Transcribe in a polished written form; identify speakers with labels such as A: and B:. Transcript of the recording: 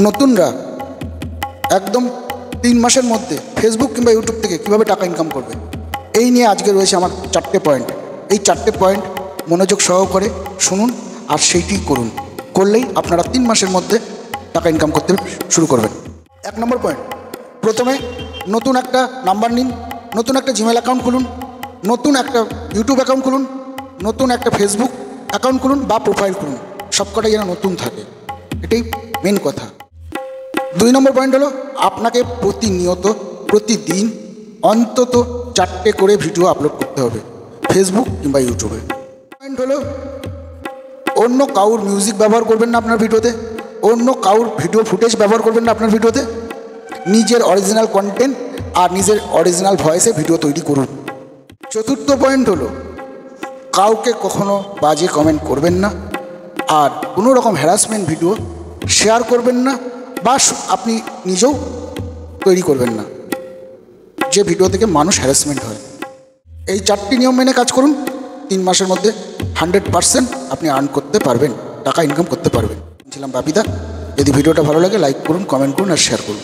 A: নতুনরা একদম 3 মাসের মধ্যে ফেসবুক কিংবা ইউটিউব থেকে কীভাবে টাকা ইনকাম করবে, এই নিয়ে আজকে রয়েছে আমার 4টে পয়েন্ট। এই 4টে পয়েন্ট মনোযোগ সহকারে শুনুন আর সেইটি করুন। করলেই আপনারা 3 মাসের মধ্যে টাকা ইনকাম করতে শুরু করবেন। 1 নম্বর পয়েন্ট, প্রথমে নতুন একটা নাম্বার নিন, নতুন একটা জিমেল অ্যাকাউন্ট খুলুন, নতুন একটা ইউটিউব অ্যাকাউন্ট খুলুন, নতুন একটা ফেসবুক অ্যাকাউন্ট খুলুন বা প্রোফাইল খুলুন, সবকটাই যেন নতুন থাকে, এটাই মেন কথা। 2 নম্বর পয়েন্ট হলো আপনাকে প্রতিনিয়ত প্রতিদিন অন্তত 4টে করে ভিডিও আপলোড করতে হবে ফেসবুক কিংবা ইউটিউবে। পয়েন্ট হলো অন্য কাউর মিউজিক ব্যবহার করবেন না আপনার ভিডিওতে, অন্য কাউর ভিডিও ফুটেজ ব্যবহার করবেন না আপনার ভিডিওতে। নিজের অরিজিনাল কন্টেন্ট আর নিজের অরিজিনাল ভয়েসে ভিডিও তৈরি করুন। 4র্থ পয়েন্ট হলো কাউকে কখনো বাজে কমেন্ট করবেন না, আর কোনো রকম হ্যারাসমেন্ট ভিডিও শেয়ার করবেন না বা আপনি নিজেও তৈরি করবেন না যে ভিডিও থেকে মানুষ হ্যারাসমেন্ট হয়। এই 4টি নিয়ম মেনে কাজ করুন, 3 মাসের মধ্যে 100% আপনি আর্ন করতে পারবেন, টাকা ইনকাম করতে পারবেন। ছিলাম বাপিদা। যদি ভিডিওটা ভালো লাগে লাইক করুন, কমেন্ট করুন আর শেয়ার করুন।